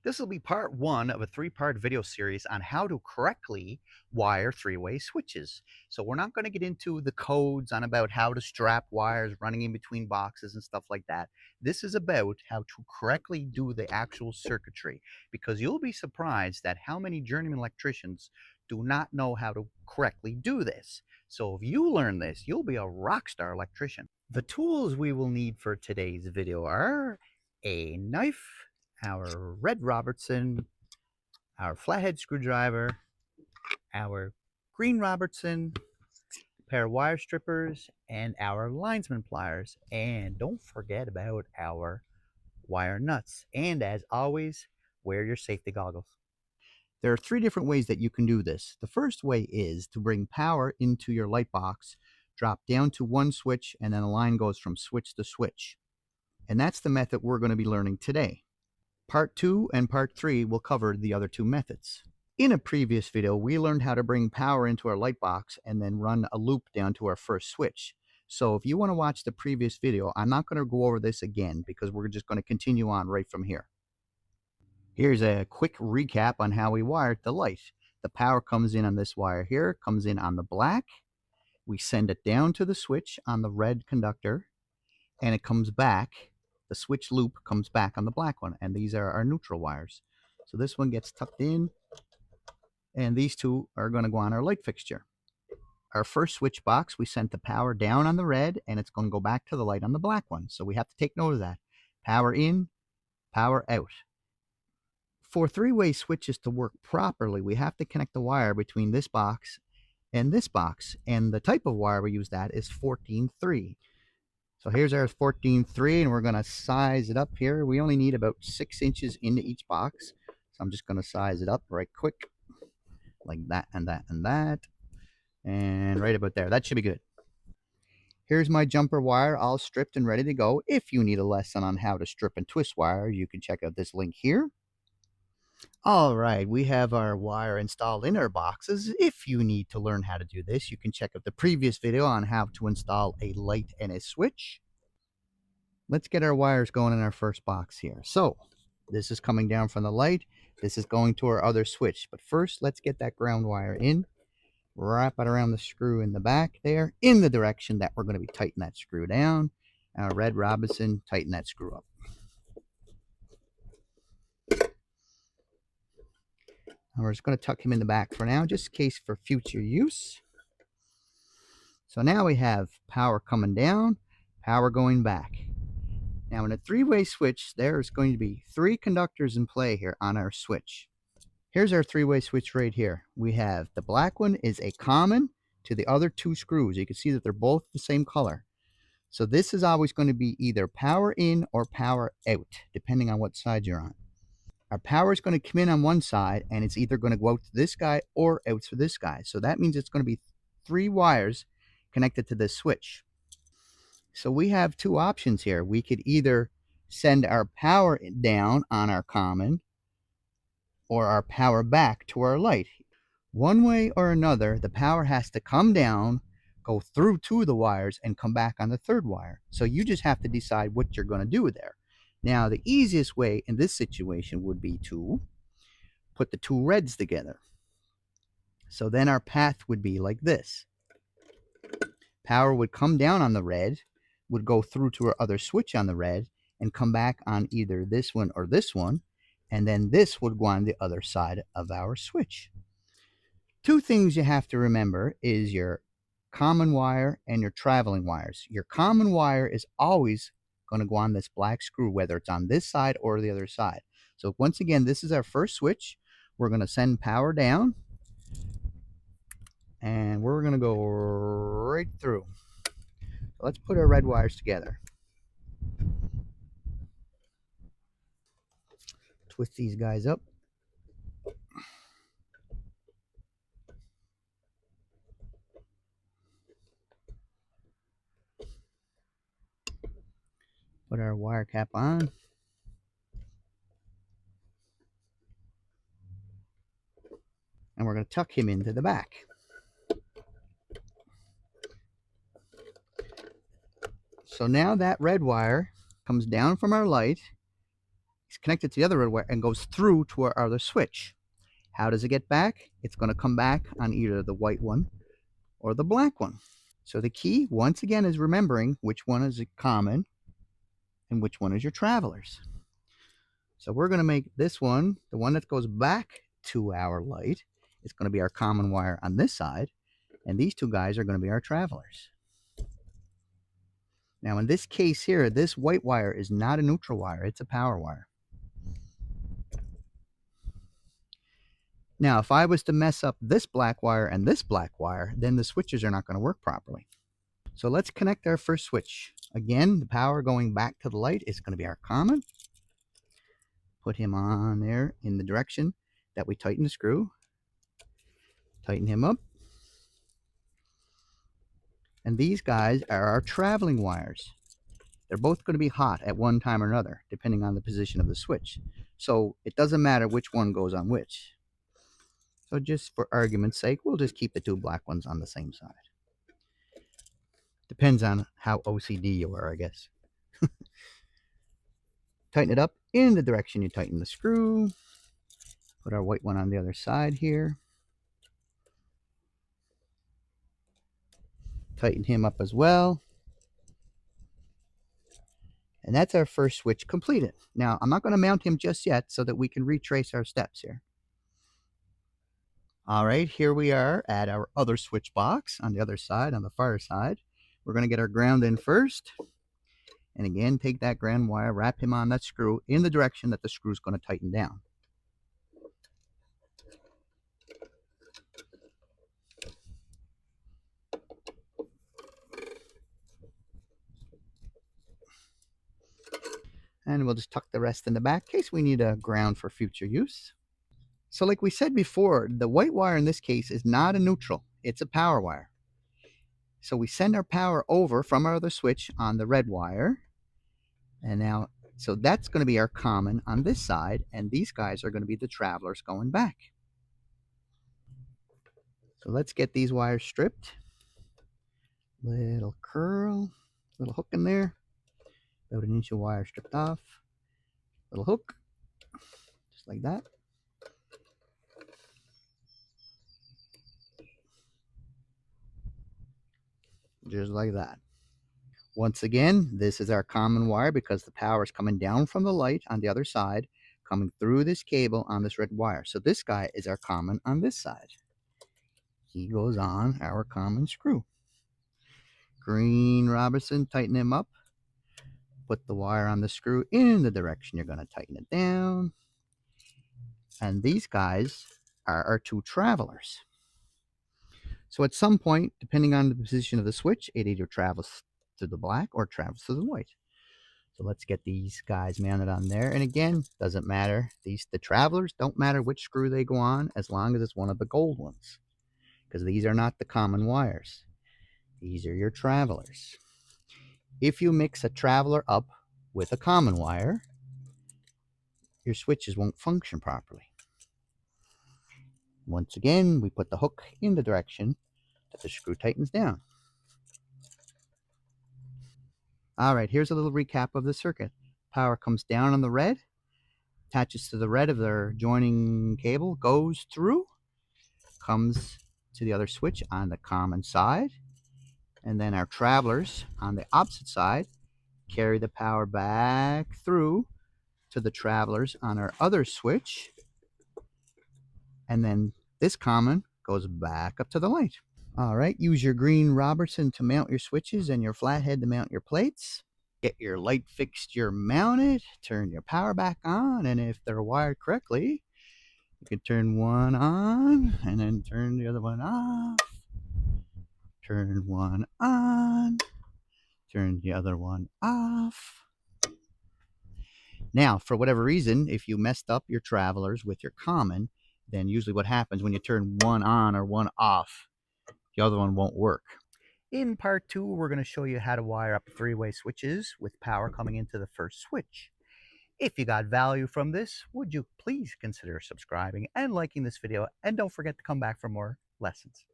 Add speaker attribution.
Speaker 1: This will be part one of a three-part video series on how to correctly wire three-way switches. So we're not going to get into the codes on about how to strap wires running in between boxes and stuff like that. This is about how to correctly do the actual circuitry, because you'll be surprised at how many journeyman electricians do not know how to correctly do this. So if you learn this, you'll be a rock star electrician. The tools we will need for today's video are a knife, our red Robertson, our flathead screwdriver, our green Robertson, a pair of wire strippers, and our linesman pliers. And don't forget about our wire nuts. And as always, wear your safety goggles. There are three different ways that you can do this. The first way is to bring power into your light box, drop down to one switch, and then a line goes from switch to switch. And that's the method we're going to be learning today. Part 2 and Part 3 will cover the other two methods. In a previous video, we learned how to bring power into our light box and then run a loop down to our first switch. So if you want to watch the previous video, I'm not going to go over this again because we're just going to continue on right from here. Here's a quick recap on how we wired the light. The power comes in on this wire here, comes in on the black. We send it down to the switch on the red conductor, and it comes back. The switch loop comes back on the black one, and these are our neutral wires. So this one gets tucked in, and these two are going to go on our light fixture. Our first switch box, we sent the power down on the red, and it's going to go back to the light on the black one. So we have to take note of that. Power in, power out. For three-way switches to work properly, we have to connect the wire between this box, and the type of wire we use that is 14-3. So here's our 14-3, and we're going to size it up here. We only need about 6 inches into each box. So I'm just going to size it up right quick, like that and that and that. And right about there. That should be good. Here's my jumper wire all stripped and ready to go. If you need a lesson on how to strip and twist wire, you can check out this link here. All right, we have our wire installed in our boxes. If you need to learn how to do this, you can check out the previous video on how to install a light and a switch. Let's get our wires going in our first box here. So this is coming down from the light. This is going to our other switch. But first, let's get that ground wire in. Wrap it around the screw in the back there in the direction that we're going to be tightening that screw down. Our red Robinson, tighten that screw up. And we're just going to tuck him in the back for now, just in case for future use. So now we have power coming down, power going back. Now in a three-way switch, there's going to be 3 conductors in play here on our switch. Here's our three-way switch right here. We have the black one is a common to the other 2 screws. You can see that they're both the same color. So this is always going to be either power in or power out, depending on what side you're on. Our power is going to come in on one side, and it's either going to go out to this guy or out to this guy. So that means it's going to be 3 wires connected to this switch. So we have 2 options here. We could either send our power down on our common or our power back to our light. One way or another, the power has to come down, go through 2 of the wires, and come back on the 3rd wire. So you just have to decide what you're going to do there. Now, the easiest way in this situation would be to put the 2 reds together. So then our path would be like this. Power would come down on the red, would go through to our other switch on the red, and come back on either this one or this one, and then this would go on the other side of our switch. 2 things you have to remember is your common wire and your traveling wires. Your common wire is always going to go on this black screw, whether it's on this side or the other side. So once again, this is our first switch. We're going to send power down, and we're going to go right through. Let's put our red wires together. Twist these guys up. Put our wire cap on. And we're going to tuck him into the back. So now that red wire comes down from our light. He's connected to the other red wire and goes through to our other switch. How does it get back? It's going to come back on either the white one or the black one. So the key, once again, is remembering which one is common and which one is your travelers. So we're going to make this one, the one that goes back to our light, is going to be our common wire on this side, and these two guys are going to be our travelers. Now in this case here, this white wire is not a neutral wire, it's a power wire. Now if I was to mess up this black wire and this black wire, then the switches are not going to work properly. So let's connect our first switch. Again, the power going back to the light is going to be our common. Put him on there in the direction that we tighten the screw. Tighten him up. And these guys are our traveling wires. They're both going to be hot at one time or another, depending on the position of the switch. So it doesn't matter which one goes on which. So just for argument's sake, we'll just keep the two black ones on the same side. Depends on how OCD you are, I guess. Tighten it up in the direction you tighten the screw. Put our white one on the other side here. Tighten him up as well. And that's our first switch completed. Now, I'm not going to mount him just yet so that we can retrace our steps here. All right, here we are at our other switch box on the other side, on the far side. We're going to get our ground in first. And again, take that ground wire, wrap him on that screw in the direction that the screw is going to tighten down. And we'll just tuck the rest in the back in case we need a ground for future use. So like we said before, the white wire in this case is not a neutral, it's a power wire. So we send our power over from our other switch on the red wire. And now, so that's going to be our common on this side, and these guys are going to be the travelers going back. So let's get these wires stripped. Little curl, little hook in there. About an inch of wire stripped off. Little hook, just like that. Just like that. Once again, this is our common wire because the power is coming down from the light on the other side, coming through this cable on this red wire. So this guy is our common on this side. He goes on our common screw. Green Robertson, tighten him up. Put the wire on the screw in the direction you're going to tighten it down. And these guys are our two travelers. So at some point, depending on the position of the switch, it either travels to the black or travels to the white. So let's get these guys mounted on there. And again, doesn't matter. The travelers don't matter which screw they go on as long as it's one of the gold ones. Because these are not the common wires. These are your travelers. If you mix a traveler up with a common wire, your switches won't function properly. Once again, we put the hook in the direction that the screw tightens down. All right, here's a little recap of the circuit. Power comes down on the red, attaches to the red of their joining cable, goes through, comes to the other switch on the common side, and then our travelers on the opposite side carry the power back through to the travelers on our other switch, and then this common goes back up to the light. All right, use your green Robertson to mount your switches and your flathead to mount your plates. Get your light fixture mounted, turn your power back on, and if they're wired correctly, you can turn one on and then turn the other one off. Turn one on, turn the other one off. Now, for whatever reason, if you messed up your travelers with your common, then usually what happens when you turn one on or one off, the other one won't work. In part 2, we're going to show you how to wire up three-way switches with power coming into the first switch. If you got value from this, would you please consider subscribing and liking this video, and don't forget to come back for more lessons.